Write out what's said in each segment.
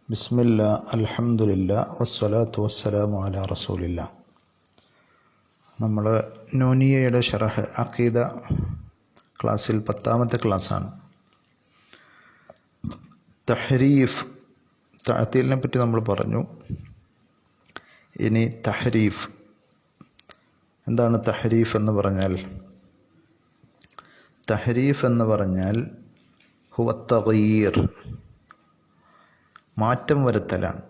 ബിസ്മില്ലാ അൽഹംദുലില്ലാ വസ്സലാത്തു വസ്സലാമു അലാ റസൂലില്ലാ. നമ്മൾ നൂനിയയുടെ ഷറഹ് അഖീദ ക്ലാസ്സിൽ 10ാമത്തെ ക്ലാസ്സാണ്. തഹരീഫ്, തഅ്തീലിനെ പറ്റി നമ്മൾ പറഞ്ഞു. ഇനി തഹരീഫ് എന്താണ്? തഹരീഫ് എന്ന് പറഞ്ഞാൽ ഹുവ തഗ്യീർ, മാറ്റം വരുത്തലാണ്.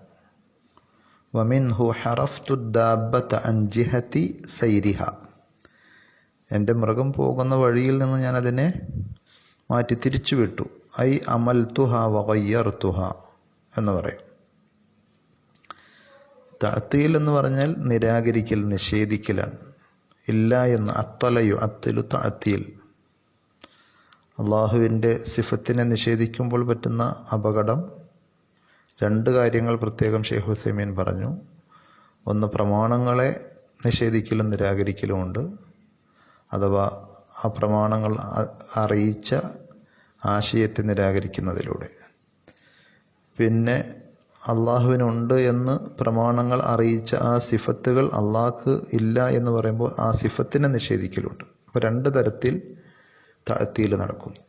വമിൻഹു ഹറഫ്തു ദാബത അൻ ജിഹതി സൈരിഹ, എൻ്റെ മൃഗം പോകുന്ന വഴിയിൽ നിന്ന് ഞാൻ അതിനെ മാറ്റി തിരിച്ചു വിട്ടു. ഐ അമൽതുഹ വഗയ്യർതുഹ എന്ന് പറയും. തഅ്തീൽ എന്ന് പറഞ്ഞാൽ നിരാകരിക്കൽ, നിഷേധിക്കലാണ്. ഇല്ല എന്ന് അത്തലയു അത്തിലു തഅ്തീൽ, അള്ളാഹുവിൻ്റെ സിഫത്തിനെ നിഷേധിക്കുമ്പോൾ പറ്റുന്ന അപകടം. 2 കാര്യങ്ങൾ പ്രത്യേകം ഷെയ്ഖ് ഉസൈമീൻ പറഞ്ഞു. ഒന്ന്, പ്രമാണങ്ങളെ നിഷേധിക്കലും നിരാകരിക്കലുമുണ്ട്, അഥവാ ആ പ്രമാണങ്ങൾ അറിയിച്ച ആശയത്തെ നിരാകരിക്കുന്നതിലൂടെ. പിന്നെ അള്ളാഹുവിനുണ്ട് എന്ന് പ്രമാണങ്ങൾ അറിയിച്ച ആ സിഫത്തുകൾ അള്ളാഹ്ക്ക് ഇല്ല എന്ന് പറയുമ്പോൾ ആ സിഫത്തിനെ നിഷേധിക്കലുണ്ട്. അപ്പോൾ 2 തരത്തിൽ തഅ്തീൽ നടക്കുന്നു.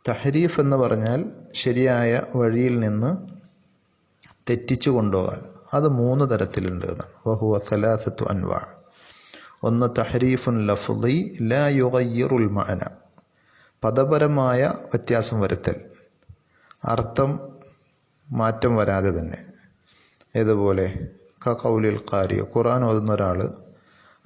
തഹരീഫ് എന്ന് പറഞ്ഞാൽ ശരിയായ വഴിയിൽ നിന്ന് തെറ്റിച്ചു കൊണ്ടുപോകാൻ. അത് 3 തരത്തിലുണ്ട് എന്നാണ്. വഹുവ സലാസത്തു അൻവാ. ഒന്ന്, തഹരീഫുൻ ലഫ്ളി ലാ യുഗയ്യിറുൽ മഅന, പദപരമായ വ്യത്യാസം വരുത്തൽ, അർത്ഥം മാറ്റം വരാതെ തന്നെ. ഏതുപോലെ? ഖൗലിൽ ഖാരി, ഖുർആൻ ഓതുന്ന ഒരാൾ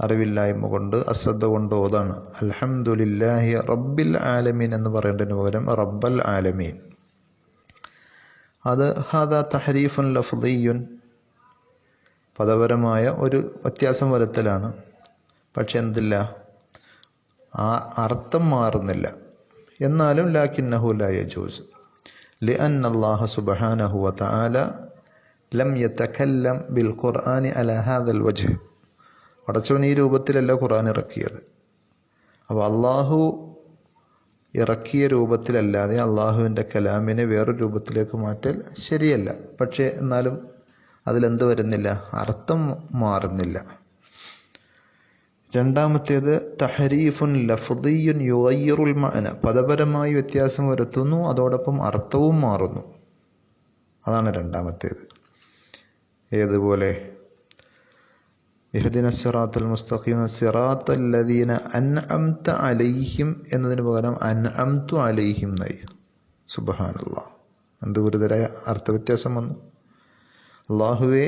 അറിവില്ലായ്മ കൊണ്ട്, അശ്രദ്ധ കൊണ്ട് ഓതാണ് അൽഹംദുലില്ലാഹി റബ്ബിൽ ആലമീൻ എന്ന് പറയേണ്ടതിന് പകരം റബ്ബൽ ആലമീൻ. അത് ഹാദാ തഹരീഫുൻ ലഫ്ളിയുൻ, പദപരമായ ഒരു വ്യത്യാസം വരുത്തലാണ്. പക്ഷെ എന്തില്ല, ആ അർത്ഥം മാറുന്നില്ല. എന്നാലും ലാകിന്നഹു ലാ യജൂസ് ലിഅന്ന അല്ലാഹ സുബ്ഹാനഹു വതആല ലം യതകല്ലം ബിൽ ഖുർആനി അലാ ഹാദൽ വജ്ഹ്. പടച്ചവൻ ഈ രൂപത്തിലല്ല ഖുർആൻ ഇറക്കിയത്. അപ്പോൾ അള്ളാഹു ഇറക്കിയ രൂപത്തിലല്ലാതെ അള്ളാഹുവിൻ്റെ കലാമിനെ വേറൊരു രൂപത്തിലേക്ക് മാറ്റൽ ശരിയല്ല. പക്ഷേ എന്നാലും അതിലെന്ത് വരുന്നില്ല, അർത്ഥം മാറുന്നില്ല. രണ്ടാമത്തേത് തഹരീഫുൻ ലഫ്ളിയുൻ യുഗയ്യിറുൽ മഅന, പദപരമായി വ്യത്യാസം വരുത്തുന്നു, അതോടൊപ്പം അർത്ഥവും മാറുന്നു. അതാണ് രണ്ടാമത്തേത്. ഏതുപോലെ? ഇഹ്ദിന സിറാത്തൽ മുസ്തഖീം സിറാത്തൽ ലദീന അൻഅംത അലൈഹിം എന്നതിന് പകരം അൻഅംതു അലൈഹിം എന്നായി. സുബ്ഹാനല്ലാഹ്, എന്ത് ഗുരുതരായ അർത്ഥവ്യത്യാസം വന്നു. അള്ളാഹുവേ,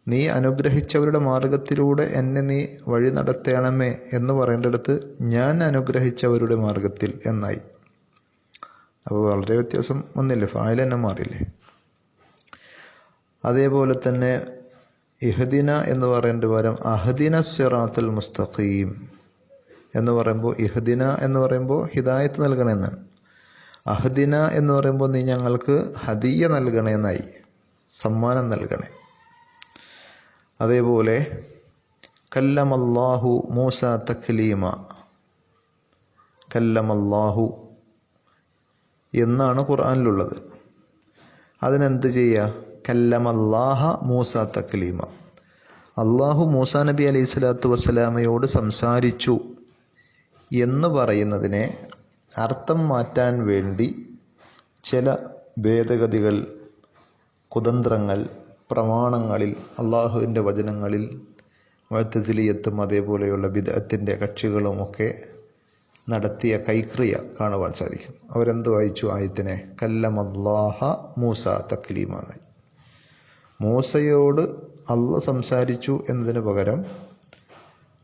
നീ അനുഗ്രഹിച്ചവരുടെ മാർഗത്തിലൂടെ എന്നെ നീ വഴി നടത്തണമേ എന്ന് പറയേണ്ടടുത്ത് ഞാൻ അനുഗ്രഹിച്ചവരുടെ മാർഗത്തിൽ എന്നായി. അപ്പോൾ വളരെ വ്യത്യാസം വന്നില്ലേ, ഫായിൽ തന്നെ മാറിയില്ലേ. അതേപോലെ തന്നെ ഇഹ്ദിന എന്ന് പറയേണ്ട പകരം അഹ്ദിന സിറാത്തുൽ മുസ്തഖീം എന്ന് പറയുമ്പോൾ, ഇഹ്ദിന എന്ന് പറയുമ്പോൾ ഹിദായത്ത് നൽകണമെന്നാണ്. അഹ്ദിന എന്ന് പറയുമ്പോൾ നീ ഞങ്ങൾക്ക് ഹദിയ നൽകണമെന്നായി, സമ്മാനം നൽകണേ. അതേപോലെ കല്ലമല്ലാഹു മൂസ തക്ലീമ, കല്ലമല്ലാഹു എന്നാണ് ഖുർആനിലുള്ളത്. അതിനെന്ത് ചെയ്യുക? കല്ലമല്ലാഹ മൂസ തക്ലീമ, അള്ളാഹു മൂസ നബി അലൈഹി സ്വലാത്തു വസ്സലാമയോട് സംസാരിച്ചു എന്ന് പറയുന്നതിനെ അർത്ഥം മാറ്റാൻ വേണ്ടി ചില ഭേദഗതികൾ, കുതന്ത്രങ്ങൾ പ്രമാണങ്ങളിൽ, അള്ളാഹുവിൻ്റെ വചനങ്ങളിൽ മുഅ്തസിലിയത്തും അതേപോലെയുള്ള ബിദ്അത്തിൻ്റെ കക്ഷികളുമൊക്കെ നടത്തിയ കൈക്രിയ കാണുവാൻ സാധിക്കും. അവരെന്ത് വായിച്ചു ആയത്തിനെ? കല്ലമല്ലാഹ മൂസ തക്ലീമ. മൂസയോട് അള്ള സംസാരിച്ചു എന്നതിന് പകരം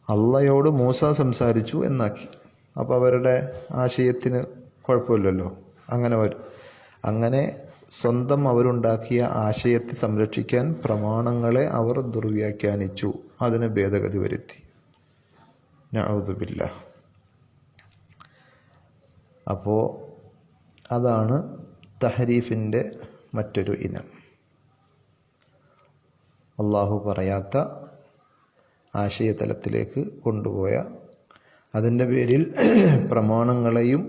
അള്ളയോട് മൂസ സംസാരിച്ചു എന്നാക്കി. അപ്പോൾ അവരുടെ ആശയത്തിന് കുഴപ്പമില്ലല്ലോ. അങ്ങനെ സ്വന്തം അവരുണ്ടാക്കിയ ആശയത്തെ സംരക്ഷിക്കാൻ പ്രമാണങ്ങളെ അവർ ദുർവ്യാഖ്യാനിച്ചു, അതിന് ഭേദഗതി വരുത്തി. നഊദു ബില്ലാഹ്. അപ്പോൾ അതാണ് തഹരീഫിൻ്റെ മറ്റൊരു ഇനം. അള്ളാഹു പറയാത്ത ആശയതലത്തിലേക്ക് കൊണ്ടുപോയ, അതിൻ്റെ പേരിൽ പ്രമാണങ്ങളെയും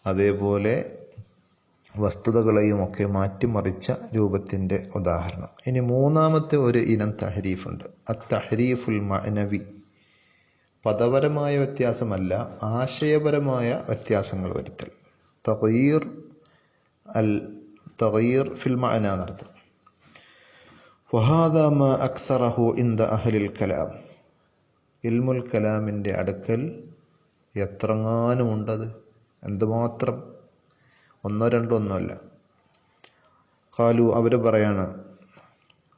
അതേപോലെ വസ്തുതകളെയും ഒക്കെ മാറ്റിമറിച്ച രൂപത്തിൻ്റെ ഉദാഹരണം. ഇനി മൂന്നാമത്തെ ഒരു ഇനം തഹരീഫുണ്ട്. അത്തഹരീഫുൽ മഅനവി. പദപരമായ വ്യത്യാസമല്ല, ആശയപരമായ വ്യത്യാസങ്ങൾ വരുത്തൽ. തഗ്യീർ ഫിൽ മഅന എന്നർത്ഥം. വഹാദാ മാ അക്സറഹു ഇൻദ അഹ്ലിൽ കലാം. ഇൽമുൽ കലാമിൻ്റെ അടുക്കൽ എത്രങ്ങാനുമുണ്ടത്, എന്തുമാത്രം, ഒന്നോ രണ്ടോ ഒന്നുമല്ല. ഖാലു, അവർ പറയാണ്,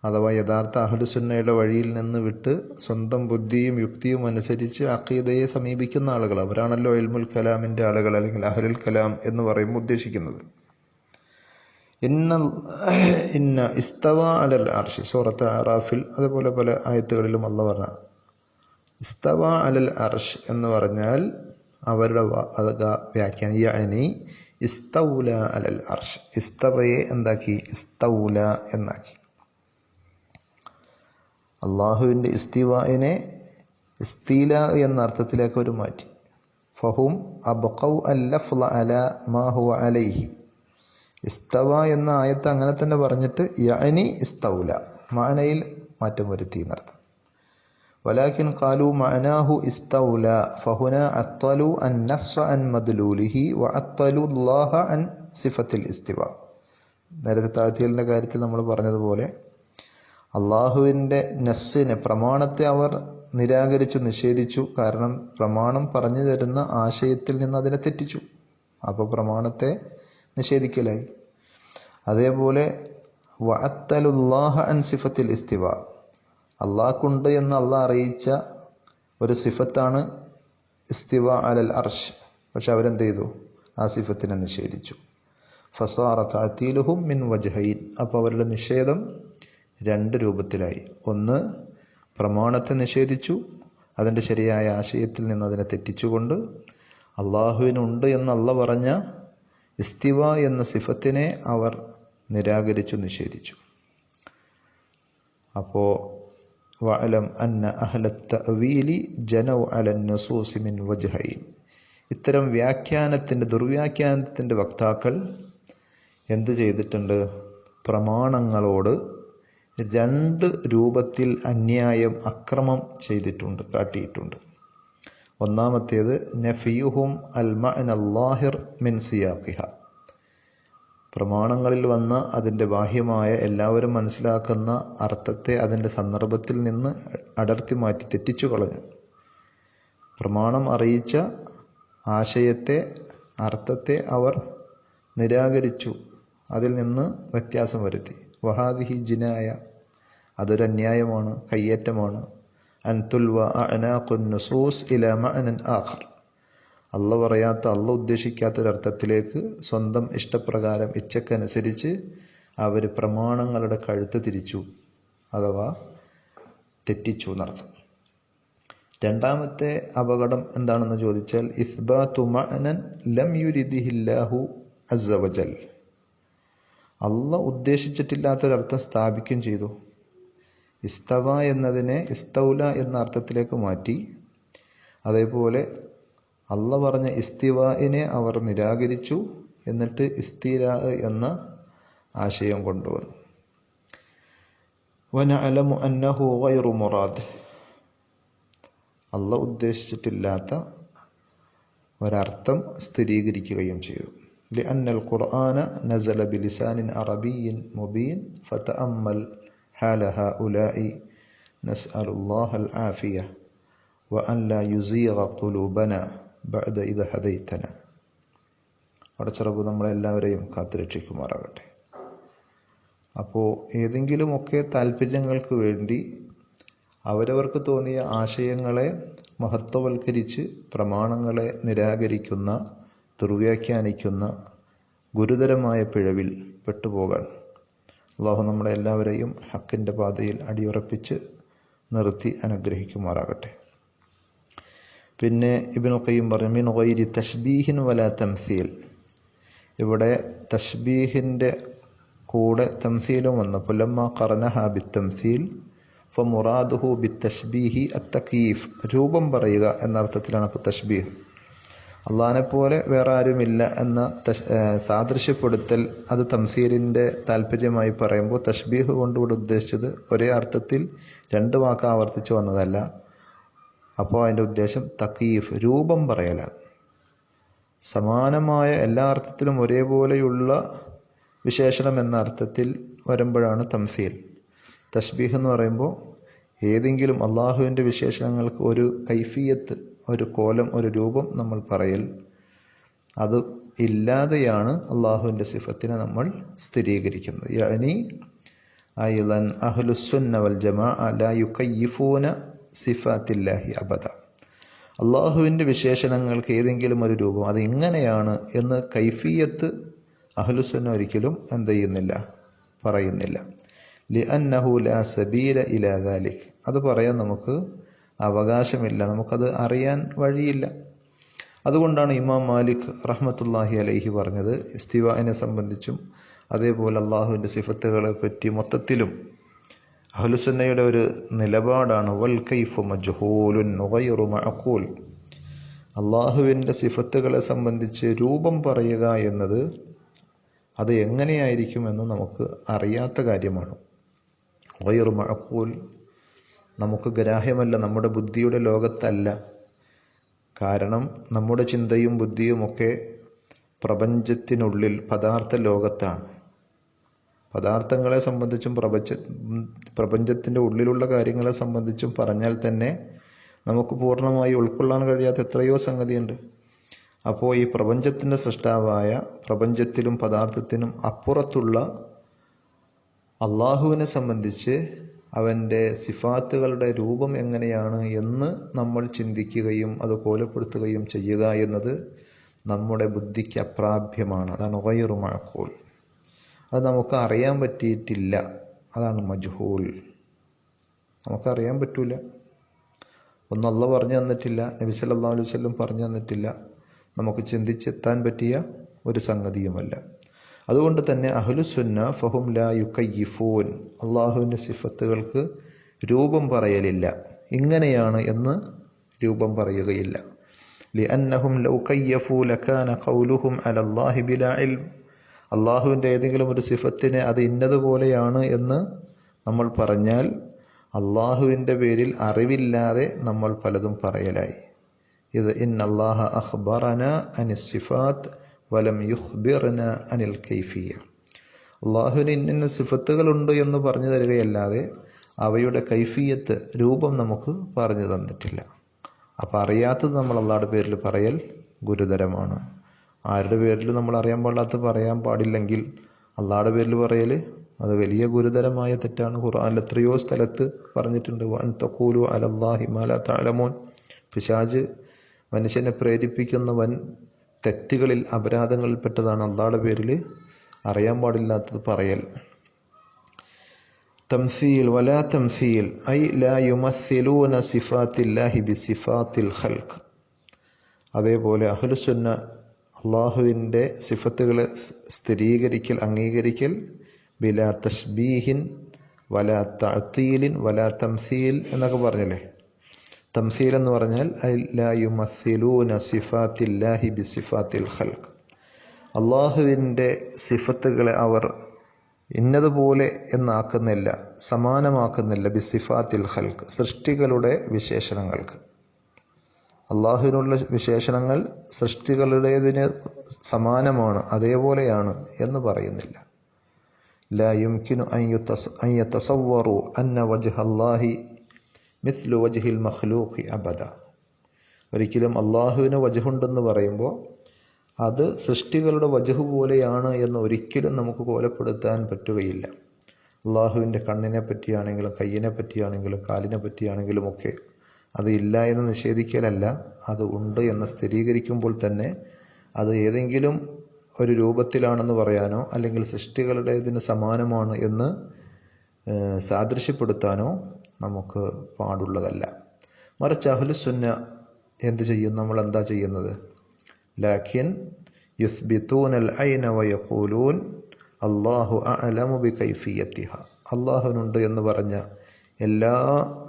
അഥവാ യഥാർത്ഥ അഹ്ലുസുന്നയുടെ വഴിയിൽ നിന്ന് വിട്ട് സ്വന്തം ബുദ്ധിയും യുക്തിയും അനുസരിച്ച് അഖീദയെ സമീപിക്കുന്ന ആളുകൾ, അവരാണല്ലോ ഇൽമുൽ കലാമിൻ്റെ ആളുകൾ, അല്ലെങ്കിൽ അഹ്ലുൽ കലാം എന്ന് പറയുമ്പോൾ ഉദ്ദേശിക്കുന്നത്. ഇന്ന ഇസ്തവ അലൽ അർഷ്, സൂറത്ത് അറാഫിൽ അതുപോലെ പല ആയത്തുകളിലും അല്ലാഹു പറഞ്ഞ ഇസ്തവ അലൽ അർഷ് എന്ന് പറഞ്ഞാൽ അവരുടെ വ്യാഖ്യാനം യഅനി ഇസ്തൗല അലൽ അർഷ്. ഇസ്തവയെ എന്താക്കി? ഇസ്തൗല എന്നാക്കി. അള്ളാഹുവിൻ്റെ ഇസ്തിവാഇനെ ഇസ്തീല എന്ന അർത്ഥത്തിലേക്ക് ഒരു മാറ്റി. ഫഹും അബ്ഖൗ അല്ലഫ്ള അല മാ ഹുവ അലൈഹി. ഇസ്തവ എന്ന ആയത്ത് അങ്ങനെ തന്നെ പറഞ്ഞിട്ട് യഅനി ഇസ്തൗല, മഅനയിൽ മാറ്റം വരുത്തി എന്നർത്ഥം. വലാകിൻ ഖാലു മഅനാഹു ഇസ്തൗല ഫഹുന അത്തലു അൻ നസ്സ അൻ മദ്ലൂലിഹി വഅത്തലു അല്ലാഹ അൻ സിഫത്തിൽ ഇസ്തിവ. നേരത്തെ താഴ്ത്തിയലിൻ്റെ കാര്യത്തിൽ നമ്മൾ പറഞ്ഞതുപോലെ അള്ളാഹുവിൻ്റെ നസ്സിനെ, പ്രമാണത്തെ അവർ നിരാകരിച്ചു, നിഷേധിച്ചു. കാരണം പ്രമാണം പറഞ്ഞു തരുന്ന ആശയത്തിൽ നിന്ന് അതിനെ തെറ്റിച്ചു. അപ്പോൾ പ്രമാണത്തെ നിഷേധിക്കലായി. അതേപോലെ വഅത്തലുല്ലാഹ അൻ സിഫത്തിൽ ഇസ്തിവ, അള്ളാഹ്ക്കുണ്ട് എന്ന് അള്ളാഹ് അറിയിച്ച ഒരു സിഫത്താണ് ഇസ്തിവ അലൽ അർഷ്. പക്ഷെ അവരെന്ത് ചെയ്തു? ആ സിഫത്തിനെ നിഷേധിച്ചു. ഫസാറ തഅതീലുഹും മിൻ വജ്ഹൈൻ. അപ്പോൾ അവരുടെ നിഷേധം രണ്ട് രൂപത്തിലായി. ഒന്ന്, പ്രമാണത്തെ നിഷേധിച്ചു, അതിൻ്റെ ശരിയായ ആശയത്തിൽ നിന്ന് അതിനെ തെറ്റിച്ചുകൊണ്ട് അള്ളാഹുവിനുണ്ട് എന്ന് അള്ളാഹ് പറഞ്ഞ ഇസ്തിവ എന്ന സിഫത്തിനെ അവർ നിരാകരിച്ചു, നിഷേധിച്ചു. അപ്പോൾ വഅലം അന്ന അഹ്ലത്ത് തഅവീലി ജനൗ അലൻ നുസൂസി മിൻ വജ്ഹൈൻ. ഇത്തരം വ്യാഖ്യാനത്തിൻ്റെ, ദുർവ്യാഖ്യാനത്തിൻ്റെ വക്താക്കൾ എന്ത് ചെയ്തിട്ടുണ്ട്? പ്രമാണങ്ങളോട് രണ്ട് രൂപത്തിൽ അന്യായം, അക്രമം ചെയ്തിട്ടുണ്ട്, കാട്ടിയിട്ടുണ്ട്. ഒന്നാമത്തേത് നഫിയുഹും അൽ മഅന അല്ലാഹിർ മിൻ സിയാഖിഹ. പ്രമാണങ്ങളിൽ വന്ന അതിൻ്റെ ബാഹ്യമായ എല്ലാവരും മനസ്സിലാക്കുന്ന അർത്ഥത്തെ അതിൻ്റെ സന്ദർഭത്തിൽ നിന്ന് അടർത്തി മാറ്റി തെറ്റിച്ചു കളഞ്ഞു. പ്രമാണം അറിയിച്ച ആശയത്തെ, അർത്ഥത്തെ അവർ നിരാകരിച്ചു, അതിൽ നിന്ന് വ്യത്യാസം വരുത്തി. വഹാദിഹി ജിനായ, അതൊരു അന്യായമാണ്, കയ്യേറ്റമാണ്. അൻ തുൽവ അഅനാഖുൻ നുസൂസ് ഇലാ മഅനൻ ആഖർ. അള്ളാഹ് പറയാത്ത, അള്ളാഹ് ഉദ്ദേശിക്കാത്തൊരർത്ഥത്തിലേക്ക് സ്വന്തം ഇഷ്ടപ്രകാരം, ഇച്ഛക്കനുസരിച്ച് അവർ പ്രമാണങ്ങളുടെ കഴുത്ത് തിരിച്ചു, അഥവാ തെറ്റിച്ചു എന്നർത്ഥം. രണ്ടാമത്തെ അപകടം എന്താണെന്ന് ചോദിച്ചാൽ ഇസ്ബാത്തു മഅനൻ ലം യുരിദിഹില്ലാഹു അസ്സ വജൽ. അള്ളാഹ് ഉദ്ദേശിച്ചിട്ടില്ലാത്തൊരർത്ഥം സ്ഥാപിക്കുകയും ചെയ്തു. ഇസ്തവ എന്നതിനെ ഇസ്തൗല എന്ന അർത്ഥത്തിലേക്ക് മാറ്റി. അതേപോലെ അള്ളാഹ് പറഞ്ഞ ഇസ്തിവാഇനെ അവർ നിരാകരിച്ചു, എന്നിട്ട് ഇസ്തിലാ എന്ന ആശയം കൊണ്ടുവന്നു. വനഅലമു അന്നഹു ഗൈറു മുറാദ്. അള്ളാഹ് ഉദ്ദേശിച്ചിട്ടില്ലാത്ത ഒരർത്ഥം സ്ഥിരീകരിക്കുകയും ചെയ്തു. ലിഅന്നൽ ഖുർആന നസല ബിലിസാനിൻ അറബിയ്യിൻ മുബീൻ ഫതഅമ്മൽ ഹാല ഹഉലാഇ നസ്അലുല്ലാഹൽ ആഫിയ വഅൻ ലാ യുസീഗ ഖുലൂബന ബഅദ ഇദ ഹദൈതന. പടച്ചറബ് നമ്മളെല്ലാവരെയും കാത്തുരക്ഷിക്കുമാറാകട്ടെ. അപ്പോൾ ഏതെങ്കിലുമൊക്കെ താല്പര്യങ്ങൾക്ക് വേണ്ടി അവരവർക്ക് തോന്നിയ ആശയങ്ങളെ മഹത്വവൽക്കരിച്ച് പ്രമാണങ്ങളെ നിരാകരിക്കുന്ന, ദുർവ്യാഖ്യാനിക്കുന്ന ഗുരുതരമായ പിഴവിൽ പെട്ടുപോകാൻ അള്ളാഹു നമ്മളെ എല്ലാവരെയും ഹക്കിൻ്റെ പാതയിൽ അടിയുറപ്പിച്ച് നിർത്തി അനുഗ്രഹിക്കുമാറാകട്ടെ. പിന്നെ ഇബ്നുൽ ഖയ്യിം പറഞ്ഞു മിൻ ഗൈരി തശ്ബീഹിൻ വലാ തംസീൽ. ഇവിടെ തശ്ബീഹിൻ്റെ കൂടെ തംസീലും വന്നപ്പോൾ ലമ്മ ഖറനഹ ബിത്തംസീൽ ഫമുറാദുഹു ബിത്തശ്ബീഹി അത്തകീഫ്, രൂപം പറയുക എന്നർത്ഥത്തിലാണ് അപ്പോൾ തശ്ബീഹ്. അള്ളാഹിനെ പോലെ വേറെ ആരുമില്ല എന്ന സാദൃശ്യപ്പെടുത്തൽ അത് തംസീലിൻ്റെ താല്പര്യമായി പറയുമ്പോൾ തഷ്ബീഹ് കൊണ്ടുകൂടെ ഉദ്ദേശിച്ചത് ഒരേ അർത്ഥത്തിൽ രണ്ട് വാക്ക് ആവർത്തിച്ച് വന്നതല്ല. അപ്പോൾ അതിൻ്റെ ഉദ്ദേശം തക്കീഫ്, രൂപം പറയലാണ്. സമാനമായ എല്ലാ അർത്ഥത്തിലും ഒരേപോലെയുള്ള വിശേഷണം എന്ന അർത്ഥത്തിൽ വരുമ്പോഴാണ് തംസീൽ. തഷ്ബീഹ് എന്ന് പറയുമ്പോൾ ഏതെങ്കിലും അള്ളാഹുവിൻ്റെ വിശേഷണങ്ങൾക്ക് ഒരു കൈഫിയത്ത്, ഒരു കോലം, ഒരു രൂപം നമ്മൾ പറയൽ, അത് ഇല്ലാതെയാണ് അള്ളാഹുവിൻ്റെ സിഫത്തിനെ നമ്മൾ സ്ഥിരീകരിക്കുന്നത്. യഅനി അയ്ളൻ അഹ്ലുസ്സുന്ന വൽ ജമാഅ ലാ യുകയ്യിഫൂന സിഫാത്തില്ലാഹി അബദ. അള്ളാഹുവിൻ്റെ വിശേഷണങ്ങൾക്ക് ഏതെങ്കിലും ഒരു രൂപം അത് ഇങ്ങനെയാണ് എന്ന് കൈഫിയത്ത് അഹ്ലുസ്സുന്ന ഒരിക്കലും എന്ത് ചെയ്യുന്നില്ല, പറയുന്നില്ല. ലിഅന്നഹു ലാ സബീല ഇലാ ദാലിക്, അത് പറയാൻ നമുക്ക് അവകാശമില്ല, നമുക്കത് അറിയാൻ വഴിയില്ല. അതുകൊണ്ടാണ് ഇമാം മാലിക് റഹ്മത്തുള്ളാഹി അലൈഹി പറഞ്ഞത് ഇസ്തിവാഇനെ സംബന്ധിച്ചും അതേപോലെ അള്ളാഹുവിൻ്റെ സിഫത്തുകളെ പറ്റി മൊത്തത്തിലും അഹ്ലുസുന്നയുടെ ഒരു നിലപാടാണ് വൽ കൈഫു മജ്ഹൂലുൻ ഗൈറു മഅഖൂൽ. അള്ളാഹുവിൻ്റെ സിഫത്തുകളെ സംബന്ധിച്ച് രൂപം പറയുക എന്നത് അത് എങ്ങനെയായിരിക്കുമെന്ന് നമുക്ക് അറിയാത്ത കാര്യമാണ്. ഗൈറു മഅഖൂൽ, നമുക്ക് ഗ്രാഹ്യമല്ല, നമ്മുടെ ബുദ്ധിയുടെ ലോകത്തല്ല. കാരണം നമ്മുടെ ചിന്തയും ബുദ്ധിയുമൊക്കെ പ്രപഞ്ചത്തിനുള്ളിൽ പദാർത്ഥ ലോകത്താണ്. പദാർത്ഥങ്ങളെ സംബന്ധിച്ചും പ്രപഞ്ചത്തിൻ്റെ ഉള്ളിലുള്ള കാര്യങ്ങളെ സംബന്ധിച്ചും പറഞ്ഞാൽ തന്നെ നമുക്ക് പൂർണ്ണമായി ഉൾക്കൊള്ളാൻ കഴിയാത്ത എത്രയോ സംഗതിയുണ്ട്. അപ്പോൾ ഈ പ്രപഞ്ചത്തിൻ്റെ സൃഷ്ടാവായ, പ്രപഞ്ചത്തിലും പദാർത്ഥത്തിനും അപ്പുറത്തുള്ള അള്ളാഹുവിനെ സംബന്ധിച്ച് അവൻ്റെ സിഫാത്തുകളുടെ രൂപം എങ്ങനെയാണ് എന്ന് നമ്മൾ ചിന്തിക്കുകയും അത് കോലപ്പെടുത്തുകയും ചെയ്യുക എന്നത് നമ്മുടെ ബുദ്ധിക്ക് അപ്രാപ്യമാണ്. അതാണ് ഗൈറു മഅഖൂൽ. അത് നമുക്ക് അറിയാൻ പറ്റിയിട്ടില്ല, അതാണ് മജ്ഹൂൽ. നമുക്കറിയാൻ പറ്റൂല. ഒന്നും അല്ലാഹ് പറഞ്ഞു തന്നിട്ടില്ല, നബി സല്ലല്ലാഹു അലൈഹി വസല്ലം പറഞ്ഞു തന്നിട്ടില്ല, നമുക്ക് ചിന്തിച്ചെത്താൻ പറ്റിയ ഒരു സംഗതിയുമല്ല. അതുകൊണ്ട് തന്നെ അഹ്ലുസുന്ന ഫഹും ലാ യുകയ്യിഫൂൻ, അള്ളാഹുവിൻ്റെ സിഫത്തുകൾക്ക് രൂപം പറയലില്ല, ഇങ്ങനെയാണ് എന്ന് രൂപം പറയുകയില്ല. ലിഅന്നഹും ലൗ കയ്യഫൂ ലകാന ഖൗലുഹും അലല്ലാഹി ബിലാ ഇൽം. അള്ളാഹുവിൻ്റെ ഏതെങ്കിലും ഒരു സിഫത്തിനെ അത് ഇന്നതുപോലെയാണ് എന്ന് നമ്മൾ പറഞ്ഞാൽ അള്ളാഹുവിൻ്റെ പേരിൽ അറിവില്ലാതെ നമ്മൾ പലതും പറയലായി. ഇത് ഇന്നല്ലാഹ അഖ്ബറന അനിസ് സിഫാത്ത് വലം യുഖ്ബിർന അനിൽ കൈഫിയ. അള്ളാഹുവിന് ഇന്ന സിഫത്തുകളുണ്ട് എന്ന് പറഞ്ഞു തരികയല്ലാതെ അവയുടെ കൈഫിയത്ത്, രൂപം നമുക്ക് പറഞ്ഞു തന്നിട്ടില്ല. അപ്പോൾ അറിയാത്തത് നമ്മൾ അള്ളാഹുടെ പേരിൽ പറയൽ ഗുരുതരമാണ്. ആരുടെ പേരിൽ നമ്മൾ അറിയാൻ പാടില്ലാത്ത പറയാൻ പാടില്ലെങ്കിൽ അള്ളാഹുടെ പേരിൽ പറയൽ അത് വലിയ ഗുരുതരമായ തെറ്റാണ്. ഖുർആനിൽ എത്രയോ സ്ഥലത്ത് പറഞ്ഞിട്ടുണ്ട്, വഅൻ തഖൂലു അലല്ലാഹി മാ ലാ തഅലമൂൻ. പിശാച് മനുഷ്യനെ പ്രേരിപ്പിക്കുന്ന വൻ തെറ്റുകളിൽ, അപരാധങ്ങളിൽപ്പെട്ടതാണ് അള്ളാഹുടെ പേരിൽ അറിയാൻ പാടില്ലാത്തത് പറയൽ. തംസീൽ വലാ തംസീൽ ഐ ലാ യുമസ്സിലൂന സിഫാത്തില്ലാഹി ബിസിഫാത്തിൽ ഖൽഖ്. അതേപോലെ അഹ്ലുസുന്ന അള്ളാഹുവിൻ്റെ സിഫത്തുകളെ സ്ഥിരീകരിക്കൽ, അംഗീകരിക്കൽ ബിലാ തശ്ബീഹിൻ വലാ തഅ്തീലിൻ വലാ തംസീൽ എന്നൊക്കെ പറഞ്ഞല്ലേ. തംസീൽ എന്ന് പറഞ്ഞാൽ ലാ യുമസ്സിലൂന സിഫാത്തില്ലാഹി ബിസിഫാത്തിൽ ഖൽഖ്. അള്ളാഹുവിൻ്റെ സിഫത്തുകളെ അവർ ഇന്നതുപോലെ എന്നാക്കുന്നില്ല, സമാനമാക്കുന്നില്ല ബിസിഫാത്തിൽ ഖൽഖ്, സൃഷ്ടികളുടെ വിശേഷണങ്ങൾക്ക്. അള്ളാഹുവിനുള്ള വിശേഷണങ്ങൾ സൃഷ്ടികളുടേതിന് സമാനമാണ്, അതേപോലെയാണ് എന്ന് പറയുന്നില്ല. ലാ യുംകിനു അൻ യതസവ്വറു അന്ന വജ്ഹല്ലാഹി മിസ്ലു വജ്ഹിൽ മഖ്ലൂഖി അബദ. ഒരിക്കലും അള്ളാഹുവിന് വജ്ഹുണ്ടെന്ന് പറയുമ്പോൾ അത് സൃഷ്ടികളുടെ വജ്ഹ് പോലെയാണ് എന്ന് ഒരിക്കലും നമുക്ക് കോലപ്പെടുത്താൻ പറ്റുകയില്ല. അള്ളാഹുവിൻ്റെ കണ്ണിനെ പറ്റിയാണെങ്കിലും കയ്യിനെ പറ്റിയാണെങ്കിലും കാലിനെ പറ്റിയാണെങ്കിലും ഒക്കെ അത് ഇല്ല എന്ന് നിഷേധിക്കലല്ല, അത് ഉണ്ട് എന്ന് സ്ഥിരീകരിക്കുമ്പോൾ തന്നെ അത് ഏതെങ്കിലും ഒരു രൂപത്തിലാണെന്ന് പറയാനോ അല്ലെങ്കിൽ സൃഷ്ടികളുടെ ഇതിന് സമാനമാണ് എന്ന് സാദൃശ്യപ്പെടുത്താനോ നമുക്ക് പാടുള്ളതല്ല. മറിച്ച് അഹ്ലുസുന്ന എന്ത് ചെയ്യും? നമ്മൾ എന്താ ചെയ്യുന്നത്? ലാക്കിൻ യുസ്ബിതൂനൽ ഐന വയഖൂലൂൻ അല്ലാഹു അഅലമു ബികൈഫിയത്തിഹ. അള്ളാഹുവിനുണ്ട് എന്ന് പറഞ്ഞ എല്ലാ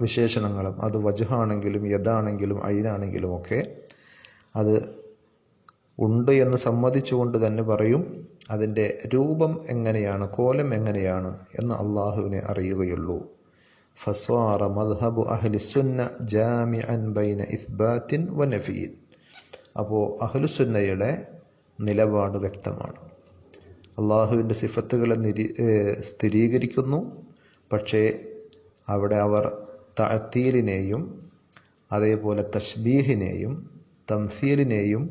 വിശേഷണങ്ങളും, അത് വജ്ഹാണെങ്കിലും യദാണെങ്കിലും ഐനാണെങ്കിലും ഒക്കെ, അത് ഉണ്ട് എന്ന് സമ്മതിച്ചുകൊണ്ട് തന്നെ പറയും അതിൻ്റെ രൂപം എങ്ങനെയാണ്, കോലം എങ്ങനെയാണ് എന്ന് അള്ളാഹുവിനെ അറിയുകയുള്ളൂ. ഫസ്വാറ മദ്ഹബു അഹ്ലിസുന്ന ജാമിഅൻ ബൈന ഇസ്ബാത്തിൻ വ നഫീൻ. അപ്പോൾ അഹ്ലുസുന്നയുടെ നിലപാട് വ്യക്തമാണ്. അള്ളാഹുവിൻ്റെ സിഫത്തുകളെ സ്ഥിരീകരിക്കുന്നു, പക്ഷേ അവിടെ അവർ തഅ്തീലിനെയും അതേപോലെ തശ്ബീഹിനെയും തംസീലിനെയും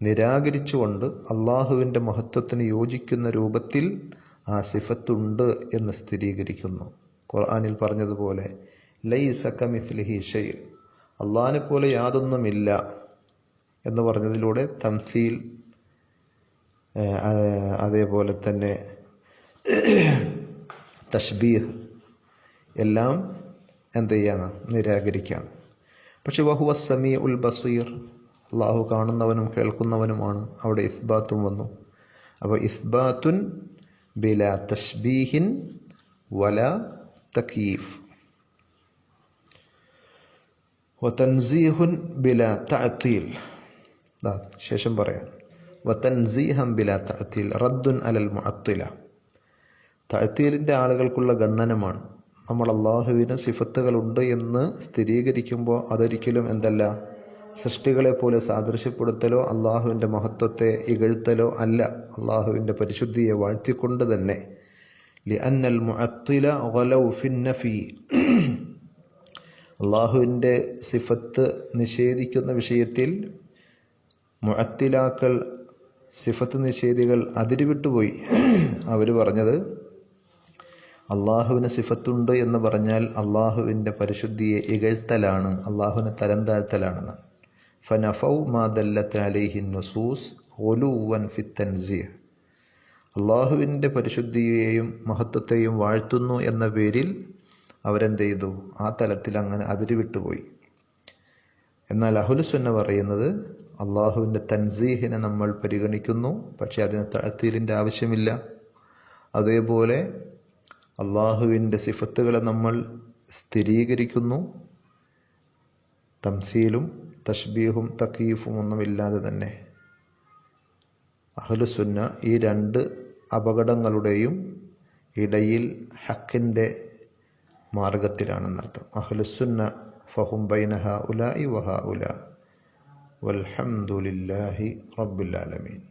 നിരാകരിച്ചുകൊണ്ട് അള്ളാഹുവിൻ്റെ മഹത്വത്തിന് യോജിക്കുന്ന രൂപത്തിൽ ആ സിഫത്തുണ്ട് എന്ന് സ്ഥിരീകരിക്കുന്നു. ഖുർആനിൽ പറഞ്ഞതുപോലെ ലൈസ കമിസ്ലിഹി ഷൈ, അള്ളാഹിനെ പോലെ യാതൊന്നുമില്ല എന്ന് പറഞ്ഞതിലൂടെ തംസീൽ അതേപോലെ തന്നെ തശ്ബീഹ് എല്ലാം എന്ത് ചെയ്യാണ്, നിരാകരിക്കുകയാണ്. പക്ഷെ വഹുവ സമീഉൽ ബസീർ, അള്ളാഹു കാണുന്നവനും കേൾക്കുന്നവനുമാണ്, അവിടെ ഇസ്ബാത്തും വന്നു. അപ്പോൾ ഇസ്ബാത്തുൻ ബിലാ തശ്ബീഹിൻ വലാ തക്യീഫ് വതൻസീഹുൻ ബിലാ തഅ്തീൽ. ശേഷം പറയാം വതൻസീഹൻ ബിലാ തഅ്തീൽ റദ്ദുൻ അലൽ മുഅത്തില. തഅ്തീലിൻ്റെ ആളുകൾക്കുള്ള ഖണ്ഡനമാണ്. നമ്മൾ അള്ളാഹുവിന് സിഫത്തുകളുണ്ട് എന്ന് സ്ഥിരീകരിക്കുമ്പോൾ അതൊരിക്കലും എന്തല്ല, സൃഷ്ടികളെ പോലെ സാദൃശ്യപ്പെടുത്തലോ അള്ളാഹുവിൻ്റെ മഹത്വത്തെ ഇകഴ്ത്തലോ അല്ല, അള്ളാഹുവിൻ്റെ പരിശുദ്ധിയെ വാഴ്ത്തിക്കൊണ്ട് തന്നെ. ലിഅന്നൽ മുഅത്തില ഗലൗ ഫിൻ നഫി, അള്ളാഹുവിൻ്റെ സിഫത്ത് നിഷേധിക്കുന്ന വിഷയത്തിൽ മുഅത്തിലാക്കൾ, സിഫത്ത് നിഷേധികൾ അതിരുവിട്ടുപോയി. അവർ പറഞ്ഞത് അള്ളാഹുവിന് സിഫത്തുണ്ട് എന്ന് പറഞ്ഞാൽ അള്ളാഹുവിൻ്റെ പരിശുദ്ധിയെ ഇകഴ്ത്തലാണ്, അള്ളാഹുവിനെ തരം താഴ്ത്തലാണെന്ന്. ഫനഫൗ മാ ദല്ലത്ത് അലൈഹി നുസൂസ് ഗുലുവൻ ഫി തൻസീഹ്, അള്ളാഹുവിൻ്റെ പരിശുദ്ധിയെയും മഹത്വത്തെയും വാഴ്ത്തുന്നു എന്ന പേരിൽ അവരെന്ത് ചെയ്തു, ആ തലത്തിൽ അങ്ങനെ അതിരുവിട്ടുപോയി. എന്നാൽ അഹ്ലുസുന്ന പറയുന്നത് അള്ളാഹുവിൻ്റെ തൻസീഹിനെ നമ്മൾ പരിഗണിക്കുന്നു, പക്ഷേ അതിന് തഅ്തീലിൻ്റെ ആവശ്യമില്ല. അതേപോലെ അള്ളാഹുവിൻ്റെ സിഫത്തുകളെ നമ്മൾ സ്ഥിരീകരിക്കുന്നു, തംസീലും തശ്ബീഹും തക്യീഫും ഒന്നുമില്ലാതെ തന്നെ. അഹ്ലുസുന്ന ഈ രണ്ട് അപകടങ്ങളുടെയും ഇടയിൽ ഹക്കിൻ്റെ മാർഗത്തിലാണെന്നർത്ഥം. അഹ്ലുസുന്ന ഫഹും ബൈന ഹഉലാഇ വ ഹഉലാ വൽഹംദുലില്ലാഹി റബ്ബിൽ ആലമീൻ.